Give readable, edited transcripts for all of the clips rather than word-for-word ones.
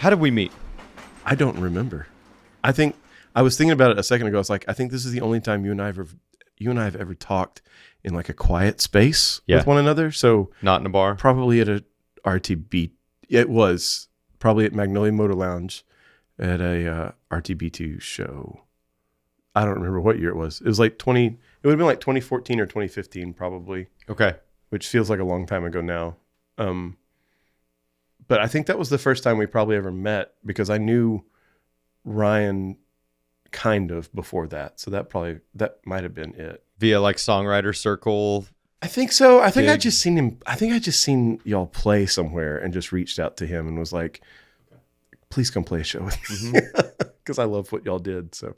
How did we meet? I don't remember. I think I was thinking about it a second ago. I was like, I think this is the only time you and I have ever talked in like a quiet space with one another. So not in a bar. Probably at a RTB. It was probably at Magnolia Motor Lounge at a RTB2 show. I don't remember what year it was. It was like it would have been like 2014 or 2015 probably. Okay. Which feels like a long time ago now. But I think that was the first time we probably ever met because I knew Ryan kind of before that. So that might have been it. Via like songwriter circle. I think so. I think I just seen y'all play somewhere and just reached out to him and was like, please come play a show with me. Because I love what y'all did. So.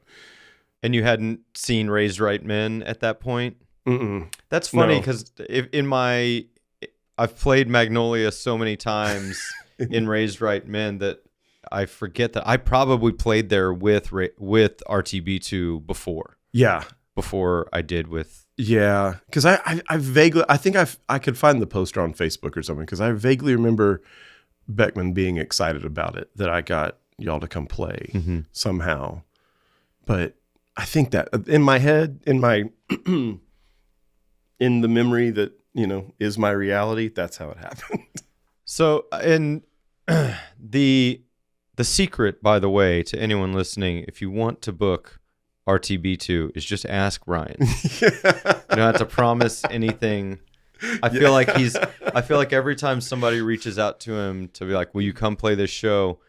And you hadn't seen Raised Right Men at that point? Mm-mm. That's funny because I've played Magnolia so many times in Raised Right Men that I forget that I probably played there with RTB2 before. Yeah. Before I did with... Yeah, because I vaguely... I think I could find the poster on Facebook or something because I vaguely remember Beckman being excited about it, that I got y'all to come play somehow. But I think that in my head, in the memory that, is my reality, that's how it happened. So, and the secret, by the way, to anyone listening, if you want to book RTB2, is just ask Ryan. You don't have to promise anything. I feel like every time somebody reaches out to him to be like, will you come play this show?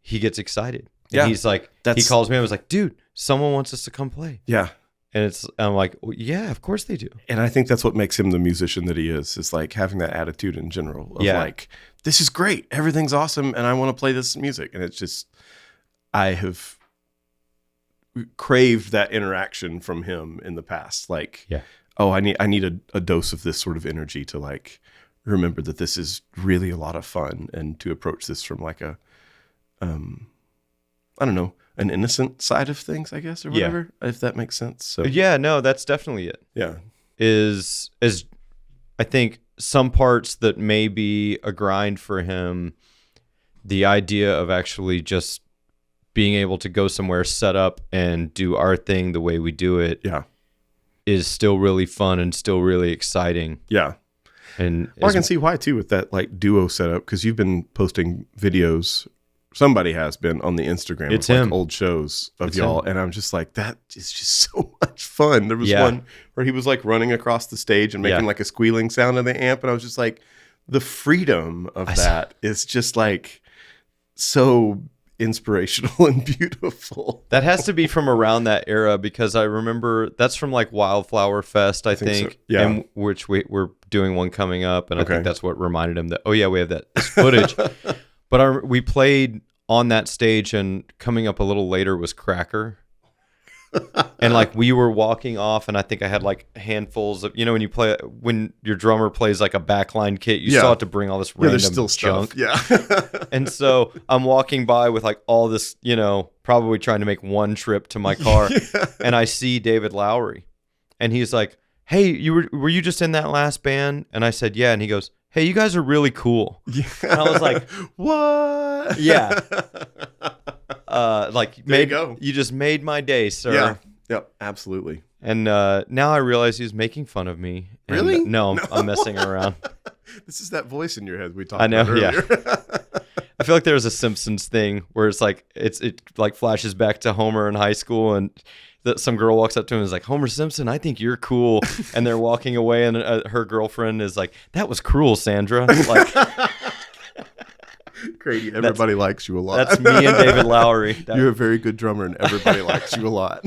He gets excited. And he's like, he calls me and was like, dude, someone wants us to come play. Yeah. And I'm like, well, yeah, of course they do. And I think that's what makes him the musician that he is like having that attitude in general of like, this is great. Everything's awesome. And I want to play this music. And it's just, I have craved that interaction from him in the past. Like, oh, I need a dose of this sort of energy to like, remember that this is really a lot of fun and to approach this from like a, I don't know, an innocent side of things, I guess, or whatever, if that makes sense. So yeah, no, that's definitely it. Yeah. Is I think some parts that may be a grind for him, the idea of actually just being able to go somewhere, set up and do our thing the way we do it is still really fun and still really exciting. Yeah. And I can see why too with that like duo setup, because you've been posting videos. Somebody has been on the Instagram. It's of, him. Like, old shows of y'all. And I'm just like, that is just so much fun. There was one where he was like running across the stage and making like a squealing sound in the amp. And I was just like, the freedom of that is just like so inspirational and beautiful. That has to be from around that era, because I remember that's from like Wildflower Fest, I think so. Yeah. in which we're doing one coming up. And I think that's what reminded him that, oh yeah, we have this footage. But we played on that stage, and coming up a little later was Cracker. And like we were walking off, and I think I had like handfuls of, when your drummer plays like a backline kit, you still have to bring all this random still junk. Stuff. Yeah. And so I'm walking by with like all this, probably trying to make one trip to my car. And I see David Lowery, and he's like, hey, were you just in that last band? And I said, yeah. And he goes, hey, you guys are really cool. Yeah. And I was like, what? Yeah. Like, there you go. You just made my day, sir. Yeah. Yep. Absolutely. And now I realize he was making fun of me. And Really? No, I'm messing around. This is that voice in your head we talked about earlier. Yeah. I feel like there was a Simpsons thing where it's like it like flashes back to Homer in high school, and some girl walks up to him and is like, Homer Simpson, I think you're cool. And they're walking away, and her girlfriend is like, that was cruel, Sandra. Like, Grady, everybody likes you a lot. That's me and David Lowery. You're a very good drummer, and everybody likes you a lot.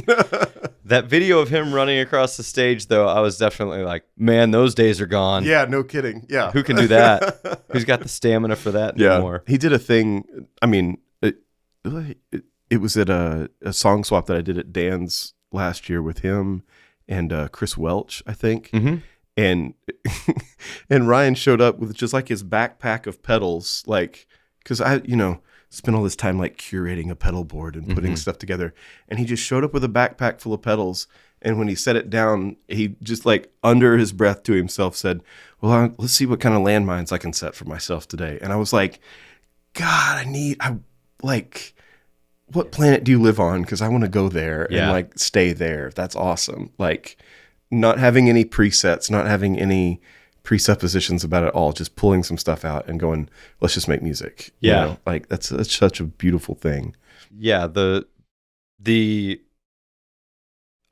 That video of him running across the stage, though, I was definitely like, man, those days are gone. Yeah, no kidding. Yeah. Who can do that? Who's got the stamina for that anymore? He did a thing. I mean, it was at a song swap that I did at Dan's last year with him and Chris Welch, I think. Mm-hmm. And and Ryan showed up with just like his backpack of pedals, like, because I, spent all this time like curating a pedal board and putting stuff together. And he just showed up with a backpack full of pedals. And when he set it down, he just like under his breath to himself said, well, let's see what kind of landmines I can set for myself today. And I was like, God, like, what planet do you live on? Because I want to go there and Yeah. like stay there. That's awesome. Like, not having any presets, not having any presuppositions about it all, just pulling some stuff out and going, let's just make music. You Yeah. know? Like that's such a beautiful thing. Yeah,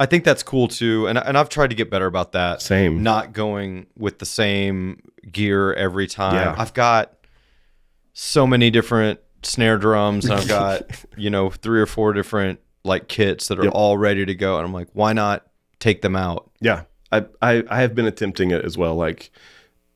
I think that's cool too, and I've tried to get better about that. Same. Not going with the same gear every time. Yeah. I've got so many different snare drums, and I've got 3 or 4 different like kits that are Yep. all ready to go, and I'm like, why not take them out? Yeah. I have been attempting it as well. Like,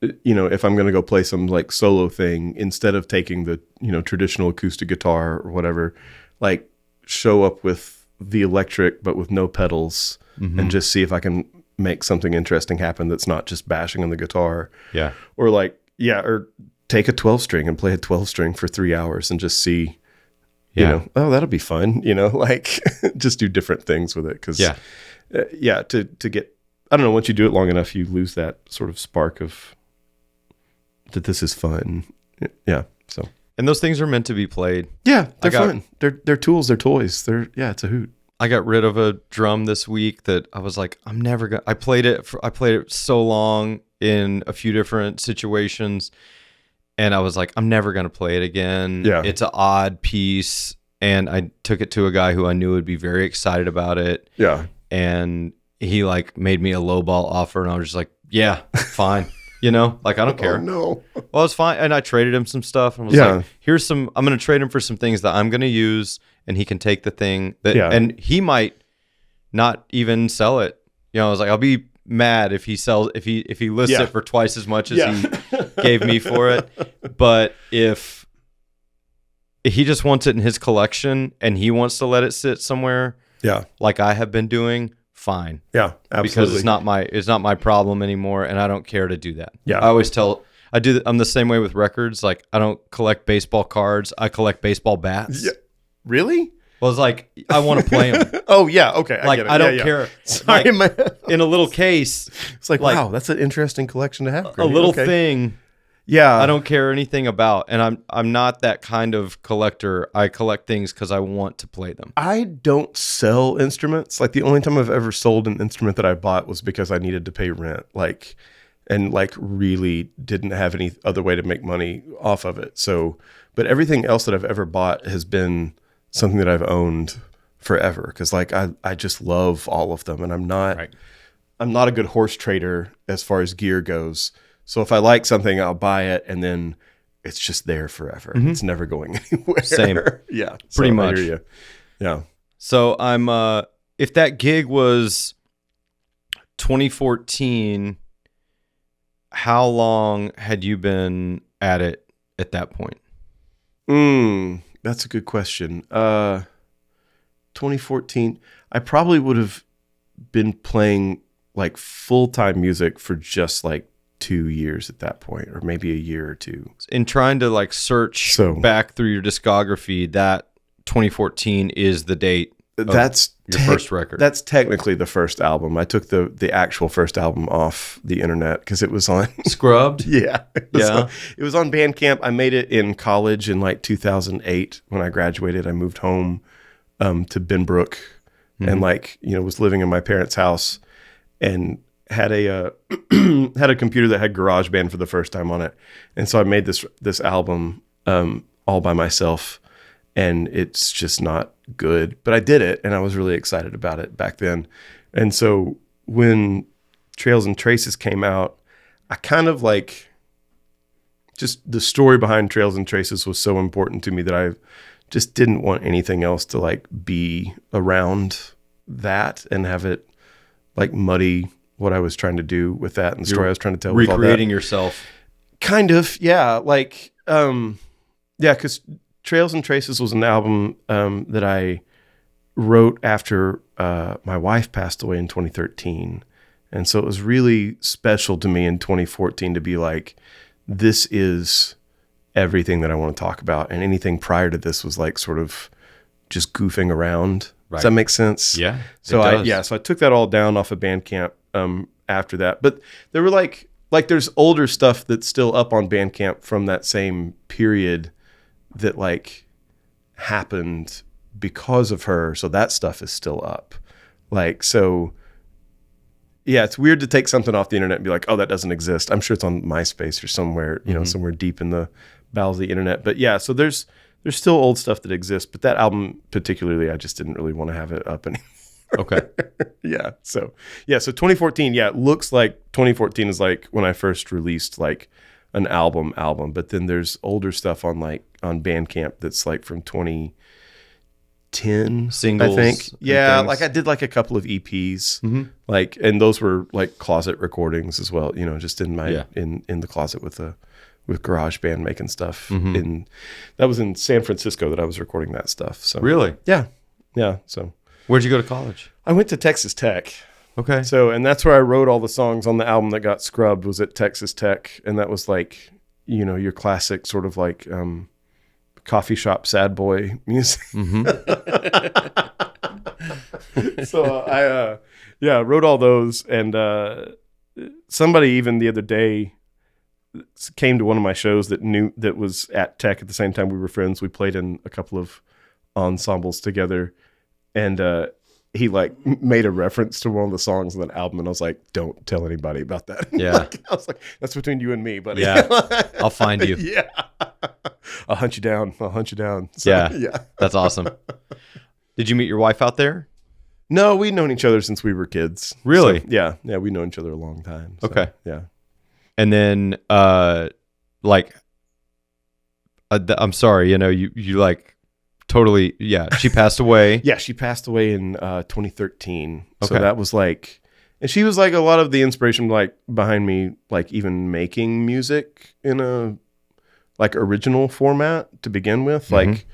if I'm going to go play some like solo thing, instead of taking the, traditional acoustic guitar or whatever, like show up with the electric, but with no pedals, and just see if I can make something interesting happen that's not just bashing on the guitar. Yeah. Or or take a 12 string and play a 12 string for 3 hours and just see, oh, that'll be fun, like just do different things with it. Cause to get, I don't know, once you do it long enough, you lose that sort of spark of that this is fun. Yeah. So. And those things are meant to be played. Yeah, they're fun. They're tools, they're toys. It's a hoot. I got rid of a drum this week that I was like, I'm never gonna. I played it so long in a few different situations, and I was like, I'm never gonna play it again. Yeah. It's an odd piece, and I took it to a guy who I knew would be very excited about it. Yeah, and he like made me a lowball offer, and I was just like, yeah, fine. Like I don't care. Oh, no. Well, it's fine. And I traded him some stuff, and I was like, I'm going to trade him for some things that I'm going to use, and he can take the thing that, and he might not even sell it. I was like, I'll be mad if he lists it for twice as much as he gave me for it. But if he just wants it in his collection and he wants to let it sit somewhere, like I have been doing, fine. Yeah, absolutely. Because it's not my problem anymore, and I don't care to do that. Yeah. I always I'm the same way with records. Like, I don't collect baseball cards. I collect baseball bats. Yeah. Really? Well, it's like, I want to play them. Oh, yeah. Okay. Like, get it. I don't care. Sorry, like, in a little case. It's like, wow, that's an interesting collection to have. A little thing. Yeah. I don't care anything about. And I'm not that kind of collector. I collect things because I want to play them. I don't sell instruments. Like, the only time I've ever sold an instrument that I bought was because I needed to pay rent. And really didn't have any other way to make money off of it. So, but everything else that I've ever bought has been something that I've owned forever. Cause like, I just love all of them, and I'm not a good horse trader as far as gear goes. So if I like something, I'll buy it, and then it's just there forever. Mm-hmm. It's never going anywhere. Same. Yeah. Pretty much. I hear you. Yeah. So I'm, if that gig was 2014, how long had you been at it at that point? That's a good question. 2014, I probably would have been playing like full-time music for just like 2 years at that point, or maybe a year or two. In trying to like search back through your discography, that 2014 is the date. That's your first record. That's technically the first album. I took the actual first album off the internet because it was on Scrubbed. Yeah. It was on Bandcamp. I made it in college in like 2008 when I graduated. I moved home to Benbrook, and was living in my parents' house, and had a computer that had GarageBand for the first time on it. And so I made this album all by myself, and it's just not good, but I did it, and I was really excited about it back then. And so when Trails and Traces came out, I kind of like, just the story behind Trails and Traces was so important to me that I just didn't want anything else to like be around that and have it like muddy what I was trying to do with that, and the story I was trying to tell with all that. Recreating yourself. Kind of, yeah. Like, because Trails and Traces was an album that I wrote after my wife passed away in 2013. And so it was really special to me in 2014 to be like, this is everything that I want to talk about. And anything prior to this was like sort of just goofing around. Right. Does that make sense? Yeah. So I took that all down off of Bandcamp after that. But there were like there's older stuff that's still up on Bandcamp from that same period that like happened because of her. So that stuff is still up. Like, so yeah, it's weird to take something off the internet and be like, oh, that doesn't exist. I'm sure it's on MySpace or somewhere, you know, somewhere deep in the bowels of the internet. But yeah, so there's still old stuff that exists, but that album particularly, I just didn't really want to have it up anymore. Okay. So 2014, it looks like 2014 is like when I first released like an album, but then there's older stuff on Bandcamp that's like from 2010 singles, I think. Yeah, things. like I did like a couple of EPs, like, and those were like closet recordings as well, you know, just in my in the closet with GarageBand making stuff. That was in San Francisco that I was recording that stuff. So really, yeah. So where'd you go to college? I went to Texas Tech. Okay. So, and that's where I wrote all the songs on the album that got scrubbed, was at Texas Tech. And that was like, you know, your classic sort of like coffee shop sad boy music. So I wrote all those. And somebody even the other day came to one of my shows that was at Tech at the same time we were friends. We played in a couple of ensembles together. And he like made a reference to one of the songs on that album, and I was like, "Don't tell anybody about that." Yeah, like, I was like, "That's between you and me, buddy." Yeah, I'll find you. Yeah, I'll hunt you down. So, yeah, that's awesome. Did you meet your wife out there? No, we'd known each other since we were kids. Really? So, yeah, we'd known each other a long time. So, okay, yeah. And then, I'm sorry, you know, you like. Totally, yeah. She passed away. Yeah, she passed away in 2013. So Okay. that was like, and she was like a lot of the inspiration, like behind me, like even making music in a like original format to begin with. Like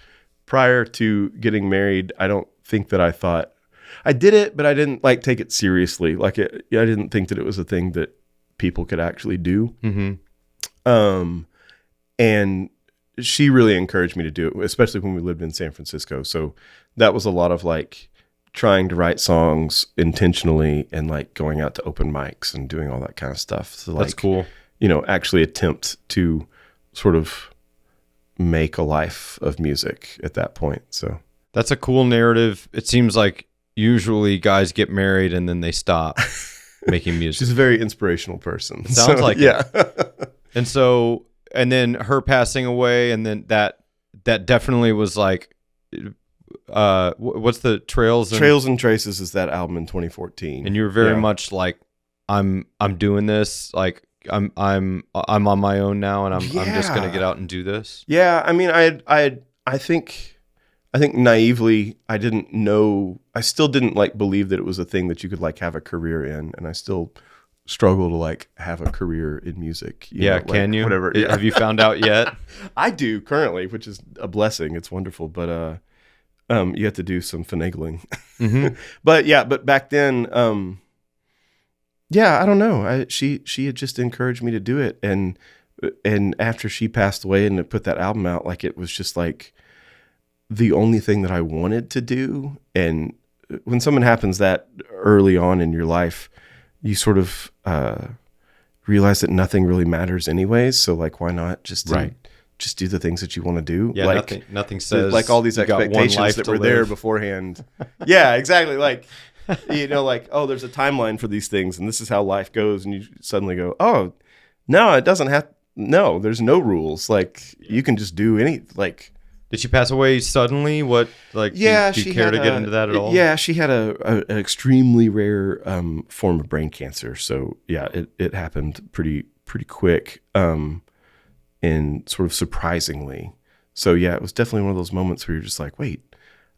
prior to getting married, I don't think that I thought I did it, but I didn't like take it seriously. Like I didn't think that it was a thing that people could actually do. And she really encouraged me to do it, especially when we lived in San Francisco. So that was a lot of like trying to write songs intentionally and like going out to open mics and doing all that kind of stuff. So like, that's cool. You know, actually attempt to sort of make a life of music at that point. So that's a cool narrative. It seems like usually guys get married and then they stop making music. She's a very inspirational person. Sounds like yeah. it. And so, and then her passing away, and then that definitely was like, what's the Trails and Traces is that album in 2014, and you were very much like, I'm doing this, like I'm on my own now, and I'm just gonna get out and do this. Yeah, I mean, I think naively, I didn't know, I still didn't like believe that it was a thing that you could like have a career in, and I still struggle to like have a career in music. Yeah, like, can you? Whatever. Yeah. Have you found out yet? I do currently, which is a blessing. It's wonderful, but you have to do some finagling. But back then, I don't know. She had just encouraged me to do it, and after she passed away and put that album out, like it was just like the only thing that I wanted to do. And when something happens that early on in your life, you sort of realize that nothing really matters anyways. So like, why not just do the things that you want to do? Yeah, like nothing says like all these expectations that were there beforehand. Yeah, exactly. Like, you know, like, oh, there's a timeline for these things and this is how life goes. And you suddenly go, oh, no, it doesn't have, no, there's no rules. Like you can just do any, like. Did she pass away suddenly? What, like, do you care to get into that at all? Yeah, she had an extremely rare form of brain cancer. So yeah, it happened pretty quick, and sort of surprisingly. So yeah, it was definitely one of those moments where you're just like, wait,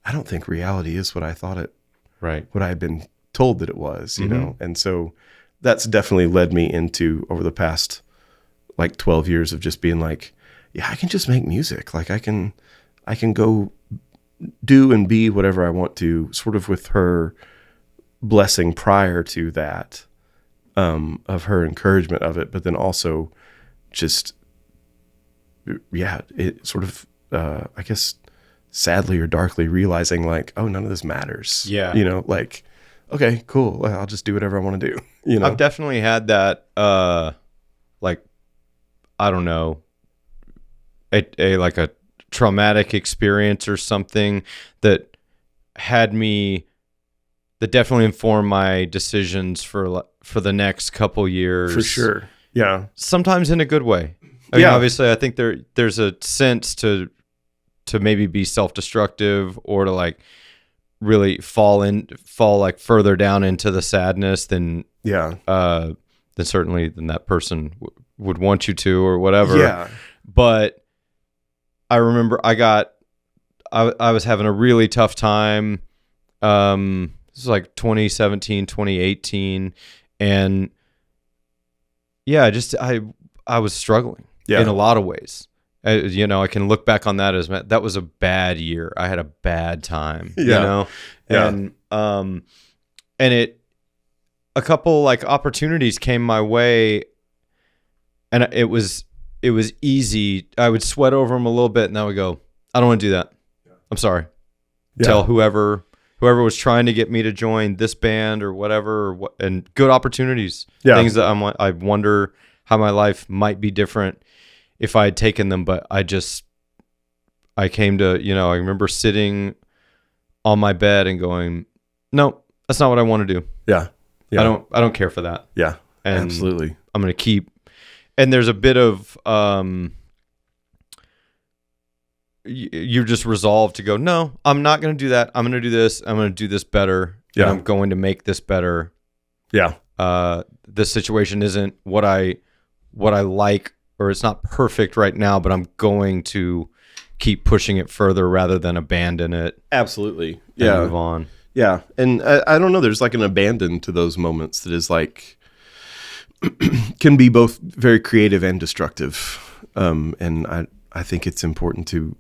I don't think reality is what I thought it, what I had been told that it was, you know? And so that's definitely led me into, over the past like 12 years of just being like, yeah, I can just make music. Like I can go do and be whatever I want to, sort of with her blessing prior to that, of her encouragement of it, but then also just, it sort of, I guess, sadly or darkly realizing like, oh, none of this matters. Yeah. You know, like, okay, cool. Well, I'll just do whatever I want to do. You know, I've definitely had that, like, I don't know, a traumatic experience or something that definitely informed my decisions for the next couple years. For sure. Yeah. Sometimes in a good way. I mean, obviously, I think there's a sense to maybe be self-destructive or to like really fall like further down into the sadness than certainly than that person would want you to or whatever. Yeah. But I remember I was having a really tough time. This was like 2017, 2018, and I was struggling in a lot of ways. I can look back on that as that was a bad year. I had a bad time, and a couple like opportunities came my way, and it was easy. I would sweat over them a little bit, and I would go, I don't want to do that. I'm sorry. Tell whoever was trying to get me to join this band or whatever, and good opportunities, things that I wonder how my life might be different if I had taken them, but I came to, I remember sitting on my bed and going, no, that's not what I want to do. Yeah. I don't care for that. Yeah, and absolutely. I'm going to keep, and there's a bit of, you're just resolved to go, no, I'm not going to do that. I'm going to do this. I'm going to do this better. Yeah. And I'm going to make this better. Yeah. This situation isn't what I like, or it's not perfect right now, but I'm going to keep pushing it further rather than abandon it. Absolutely. And move on. Yeah. And I don't know, there's like an abandon to those moments that is like, can be both very creative and destructive. And I think it's important to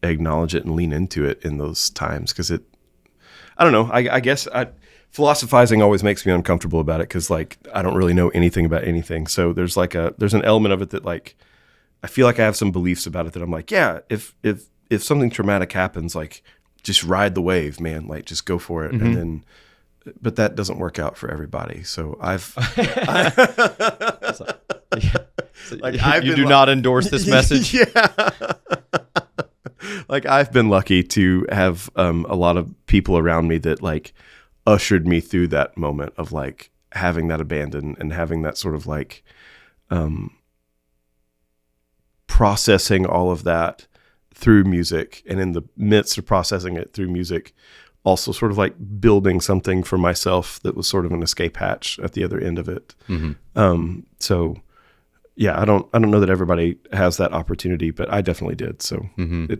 acknowledge it and lean into it in those times, because I don't know, I guess philosophizing always makes me uncomfortable about it, because like I don't really know anything about anything. So there's an element of it that like I feel like I have some beliefs about it that I'm like, yeah, if something traumatic happens, like just ride the wave, man, like just go for it. Mm-hmm. And then, but that doesn't work out for everybody. So you do not endorse this message. Yeah. Like I've been lucky to have a lot of people around me that like ushered me through that moment of like having that abandon and having that sort of like processing all of that through music, and in the midst of processing it through music, also sort of like building something for myself that was sort of an escape hatch at the other end of it. Mm-hmm. So yeah, I don't know that everybody has that opportunity, but I definitely did. So mm-hmm.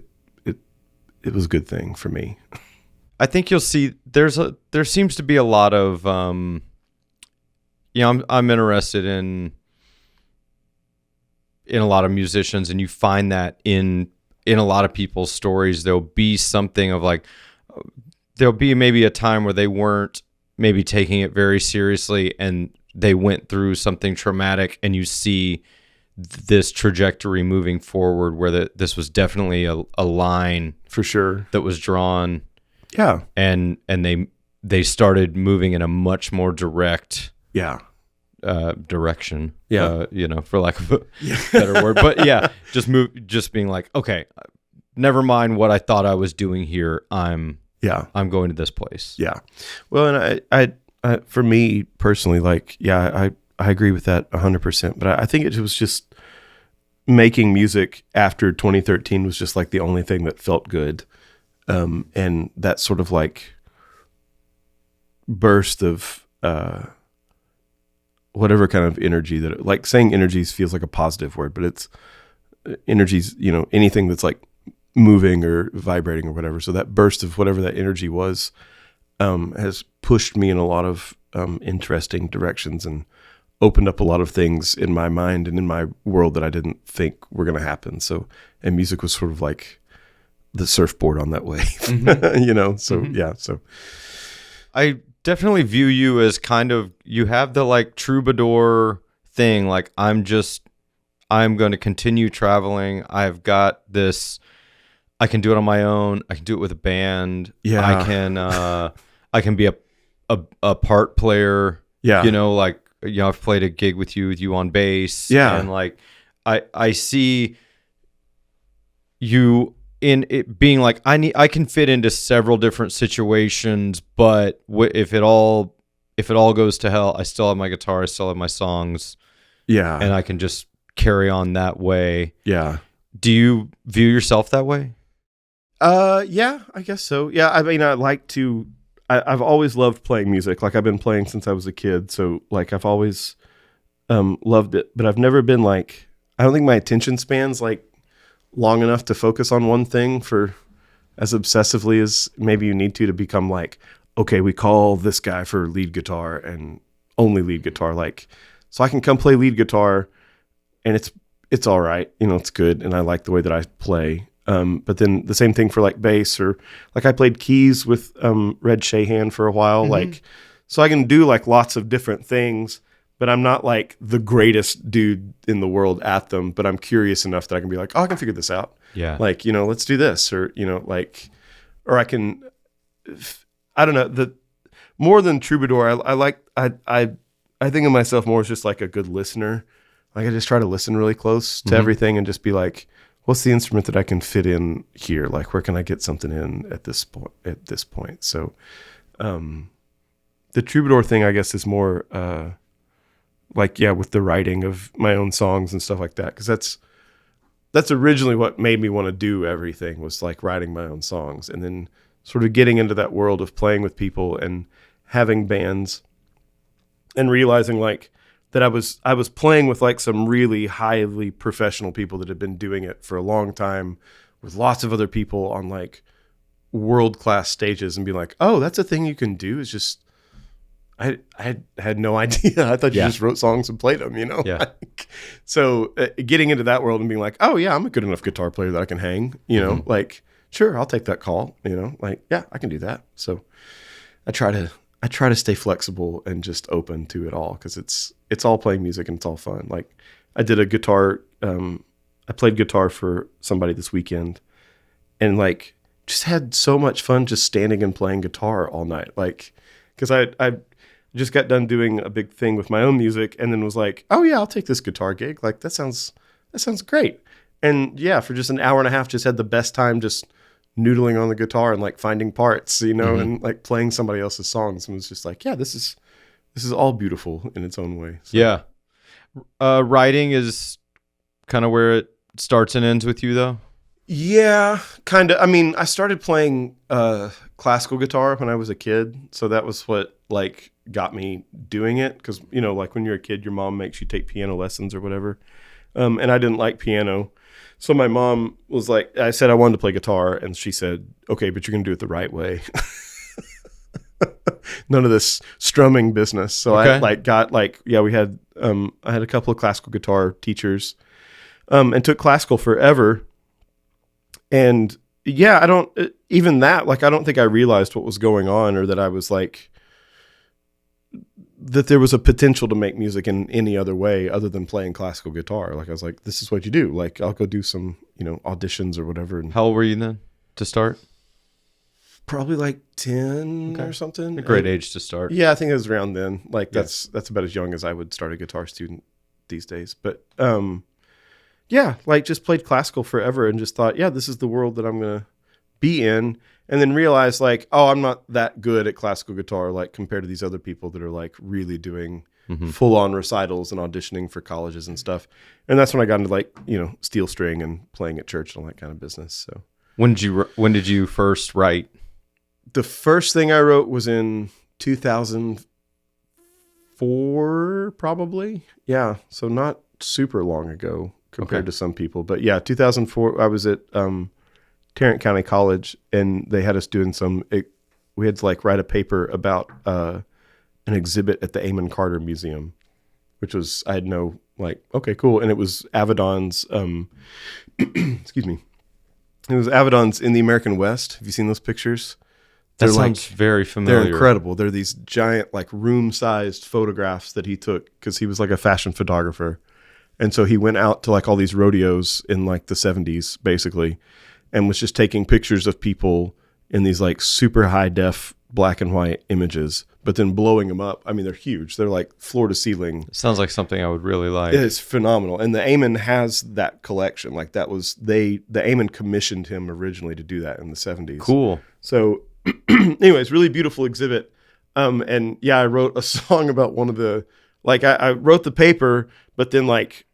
It was a good thing for me. I think you'll see there seems to be a lot of, I'm interested in a lot of musicians, and you find that in a lot of people's stories, there'll be something of like, there'll be maybe a time where they weren't maybe taking it very seriously and they went through something traumatic, and you see this trajectory moving forward where this was definitely a line for sure that was drawn. Yeah. And they started moving in a much more direct direction. Yeah. For lack of a better word. But yeah, just being like, okay, never mind what I thought I was doing here. I'm going to this place. Yeah. Well, and I for me personally, like, I agree with that 100%, but I think it was just making music after 2013 was just like the only thing that felt good. And that sort of like burst of whatever kind of energy that, like saying energies feels like a positive word, but it's energies, anything that's like moving or vibrating or whatever. So that burst of whatever that energy was has pushed me in a lot of interesting directions and opened up a lot of things in my mind and in my world that I didn't think were going to happen. So, and music was sort of like the surfboard on that wave, mm-hmm. So mm-hmm. Yeah. So I definitely view you as kind of, you have the like troubadour thing. Like I'm going to continue traveling. I've got this, I can do it on my own. I can do it with a band. Yeah. I can be a part player. Yeah. I've played a gig with you on bass. Yeah. And like, I see you in it being like I can fit into several different situations, but if it all goes to hell, I still have my guitar, I still have my songs, and I can just carry on that way. Yeah. Do you view yourself that way? Yeah, I guess so. Yeah, I mean, I've always loved playing music. Like I've been playing since I was a kid. So like I've always loved it, but I've never been like, I don't think my attention span's like long enough to focus on one thing for as obsessively as maybe you need to become like, okay, we call this guy for lead guitar and only lead guitar. Like, so I can come play lead guitar and it's all right. You know, it's good. And I like the way that I play. But then the same thing for like bass, or like I played keys with Red Shahan for a while. Like, so I can do like lots of different things, but I'm not like the greatest dude in the world at them, but I'm curious enough that I can be like, oh, I can figure this out. Yeah. Like, you know, let's do this, or, you know, like, or I can, I don't know, more than troubadour, I think of myself more as just like a good listener. Like I just try to listen really close to everything and just be like, what's the instrument that I can fit in here? Like, where can I get something in at this point? So, the troubadour thing, I guess, is more, like, yeah, with the writing of my own songs and stuff like that. Cause that's originally what made me want to do everything, was like writing my own songs, and then sort of getting into that world of playing with people and having bands and realizing like, that I was playing with like some really highly professional people that had been doing it for a long time with lots of other people on like world-class stages, and be like, oh, that's a thing you can do. It's just, I had no idea. I thought you just wrote songs and played them, you know? Yeah. So getting into that world and being like, oh yeah, I'm a good enough guitar player that I can hang, you know, like, sure, I'll take that call, you know, like, yeah, I can do that. So I try to stay flexible and just open to it all, because it's all playing music and it's all fun. Like I did a guitar, I played guitar for somebody this weekend, and like just had so much fun just standing and playing guitar all night. Like, because I just got done doing a big thing with my own music, and then was like, oh yeah, I'll take this guitar gig. Like that sounds great. And yeah, for just an hour and a half, just had the best time just noodling on the guitar and like finding parts, you know, and like playing somebody else's songs, and was just like, yeah, this is all beautiful in its own way. So. Yeah. Writing is kind of where it starts and ends with you, though? Yeah, kind of. I mean, I started playing classical guitar when I was a kid, so that was what like got me doing it, because, you know, like when you're a kid, your mom makes you take piano lessons or whatever, and I didn't like piano. So my mom was like, I said I wanted to play guitar, and she said, okay, but you're going to do it the right way. None of this strumming business. So I like got like, yeah, we had, I had a couple of classical guitar teachers, and took classical forever. And yeah, even that, like, I don't think I realized what was going on, or that I was like, that there was a potential to make music in any other way other than playing classical guitar. Like I was like, this is what you do. Like I'll go do some, you know, auditions or whatever. And how old were you then to start? Probably like 10 or something. A great age to start. Yeah, I think it was around then. Like that's about as young as I would start a guitar student these days. But yeah, like just played classical forever and just thought, yeah, this is the world that I'm going to be in. And then realized like, oh, I'm not that good at classical guitar, like compared to these other people that are like really doing full on recitals and auditioning for colleges and stuff. And that's when I got into like, you know, steel string and playing at church and all that kind of business. So when did you first write? The first thing I wrote was in 2004, probably. Yeah. So not super long ago compared to some people, but yeah, 2004, I was at, Tarrant County College, and they had us doing we had to like write a paper about an exhibit at the Amon Carter Museum, which was, I had no like, okay, cool. And it was Avedon's, excuse me. It was Avedon's In the American West. Have you seen those pictures? That sounds very familiar. They're incredible. They're these giant, like room-sized photographs that he took because he was like a fashion photographer. And so he went out to like all these rodeos in like the 70s, basically, and was just taking pictures of people in these like super high def black and white images, but then blowing them up. I mean, they're huge. They're like floor to ceiling. Sounds like something I would really like. It's phenomenal. And the Amon has that collection. Like that was the Amon commissioned him originally to do that in the 70s. Cool. So anyways, really beautiful exhibit. And yeah, I wrote a song about one of the, like I wrote the paper, but then like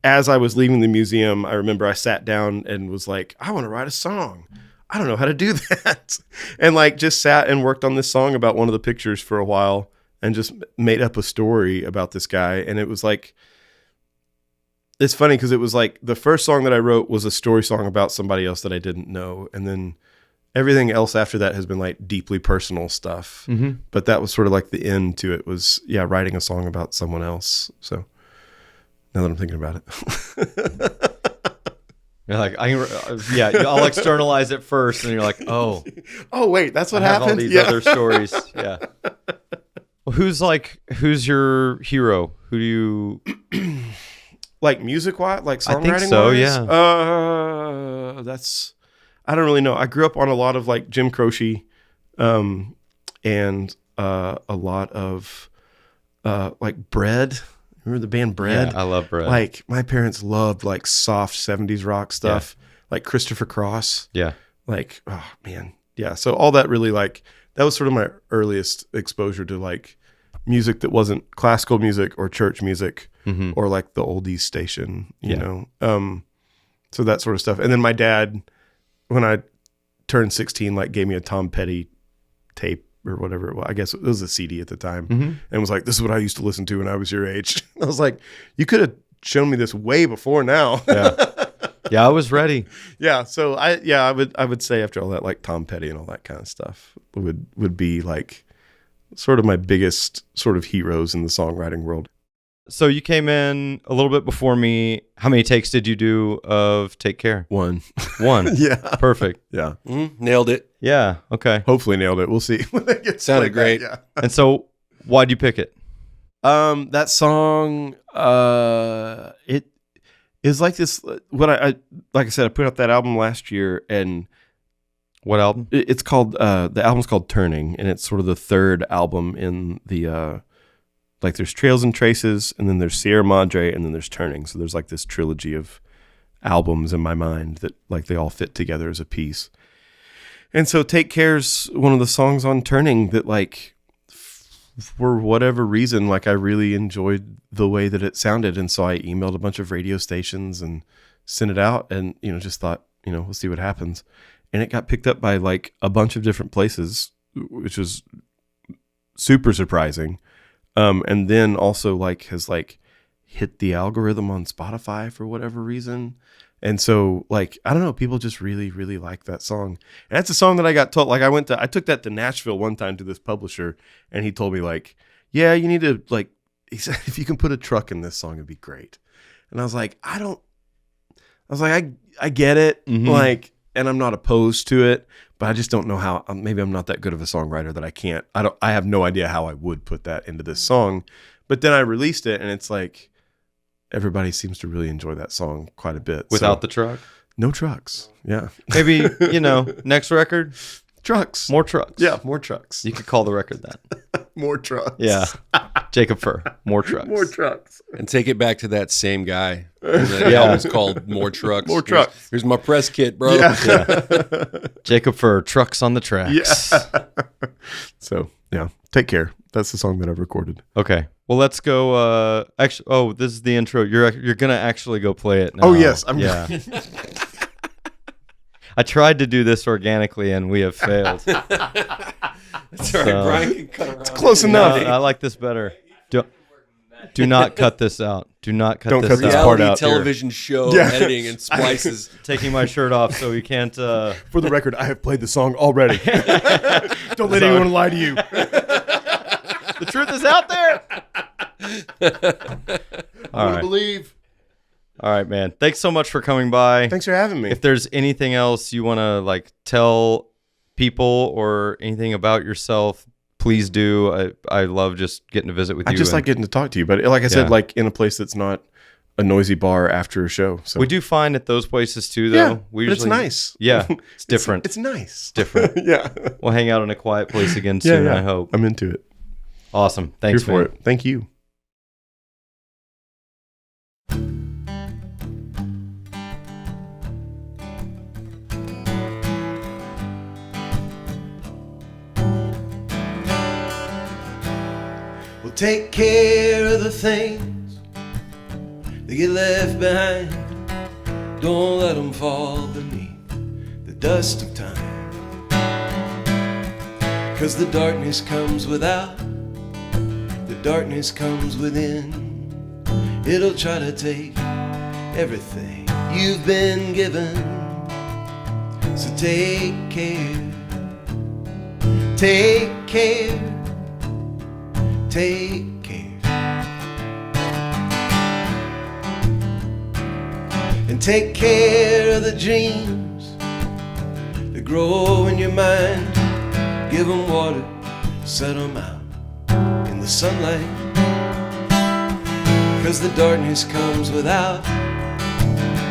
as I was leaving the museum, I remember I sat down and was like, I want to write a song. I don't know how to do that. And like just sat and worked on this song about one of the pictures for a while and just made up a story about this guy. And it was like, it's funny because it was like the first song that I wrote was a story song about somebody else that I didn't know. And then everything else after that has been like deeply personal stuff. Mm-hmm. But that was sort of like the end to it was, yeah, writing a song about someone else. So now that I'm thinking about it. You're like, I'll externalize it first, and you're like, oh, wait, that's what I have happened. All these other stories, yeah. Well, who's your hero? Who do you like music wise, like songwriting? I think so, wise? Yeah. I don't really know. I grew up on a lot of like Jim Croce, and a lot of like Bread. Remember the band Bread? Yeah, I love Bread. Like my parents loved like soft 70s rock stuff, like Christopher Cross. Yeah. Like, oh man. Yeah. So all that really like, that was sort of my earliest exposure to like music that wasn't classical music or church music or like the oldies station, you know? So that sort of stuff. And then my dad, when I turned 16, like gave me a Tom Petty tape or whatever it was. I guess it was a CD at the time, and was like, "This is what I used to listen to when I was your age." I was like, "You could have shown me this way before now." Yeah, I was ready. Yeah, so I would say after all that, like Tom Petty and all that kind of stuff would be like sort of my biggest sort of heroes in the songwriting world. So you came in a little bit before me. How many takes did you do of Take Care? One. Yeah. Perfect. Yeah. Nailed it. Yeah. Okay. Hopefully nailed it. We'll see. Sounded great. Yeah. And so why'd you pick it? That song, it is like this, what like I said, I put out that album last year, and what album? It's called, the album's called Turning, and it's sort of the third album in the, like there's Trails and Traces, and then there's Sierra Madre, and then there's Turning. So there's like this trilogy of albums in my mind that like they all fit together as a piece. And so Take Care's one of the songs on Turning that like for whatever reason, like I really enjoyed the way that it sounded. And so I emailed a bunch of radio stations and sent it out and, you know, just thought, you know, we'll see what happens. And it got picked up by like a bunch of different places, which was super surprising. And then also like has like hit the algorithm on Spotify for whatever reason. And so like, I don't know, people just really, really like that song. And that's a song that I got told, like I took that to Nashville one time to this publisher, and he told me like, yeah, you need to like, he said, if you can put a truck in this song, it'd be great. And I was like, I get it. Like, and I'm not opposed to it, but I just don't know how. Maybe I'm not that good of a songwriter that I have no idea how I would put that into this song. But then I released it, and it's like everybody seems to really enjoy that song quite a bit. Without the truck? No trucks. Yeah. Maybe, you know, next record? Trucks. More trucks. Yeah, more trucks. You could call the record that. More trucks. Yeah. Jacob Furr. More trucks. More trucks. And take it back to that same guy. The album's called More Trucks. More trucks. Here's my press kit, bro. Yeah. Jacob Furr, Trucks on the Tracks. Yeah. So, yeah. Take Care. That's the song that I've recorded. Okay. Well, let's go. Actually, this is the intro. You're going to actually go play it now. Oh, yes. Yeah. I tried to do this organically, and we have failed. That's all right. Brian can cut around. It's close enough. I like this better. Do not cut this out. Do not cut this out. Reality out television show editing and splices. Taking my shirt off so we can't. For the record, I have played the song already. Don't let anyone lie to you. The truth is out there. All right. Believe. All right, man. Thanks so much for coming by. Thanks for having me. If there's anything else you want to like tell people or anything about yourself, please do. I love just getting to visit with you. I just like getting to talk to you, but like I said, like in a place that's not a noisy bar after a show. So We do find at those places too, though. yeah, We but it's usually, nice. Yeah, it's different. It's nice. different. Yeah. We'll hang out in a quiet place again soon, yeah. I hope. I'm into it. Awesome. Thanks, Here for man. it. Thank you. Well, take care of the things that get left behind. Don't let them fall beneath the dust of time. 'Cause the darkness comes without, the darkness comes within. It'll try to take everything you've been given. So take care, take care, take care. And take care of the dreams that grow in your mind. Give them water, set them out in the sunlight. 'Cause the darkness comes without,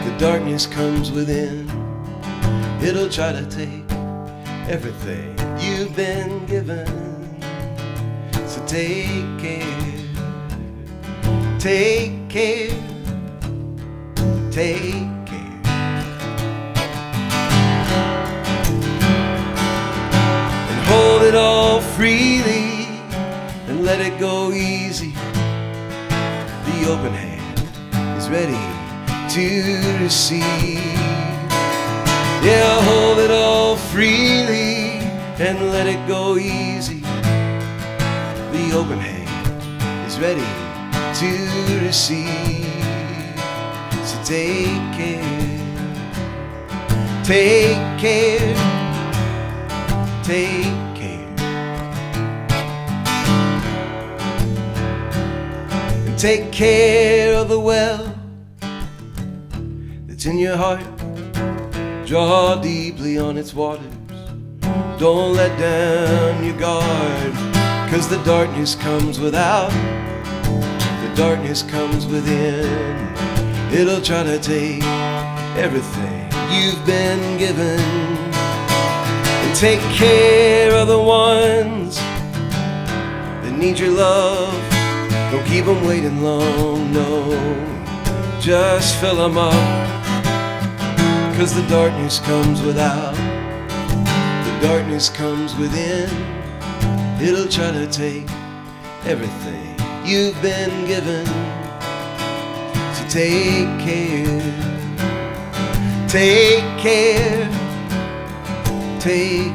the darkness comes within. It'll try to take everything you've been given. So take care, take care, take care. And hold it all freely and let it go easy. The open hand is ready to receive. Yeah, hold it all freely and let it go easy. The open hand is ready to receive. So take care, take care, take care. And take care of the well that's in your heart. Draw deeply on its waters. Don't let down your guard. 'Cause the darkness comes without, the darkness comes within. It'll try to take everything you've been given. And take care of the ones that need your love. Don't keep them waiting long, no. Just fill them up. 'Cause the darkness comes without, the darkness comes within. It'll try to take everything you've been given. So take care, take care, take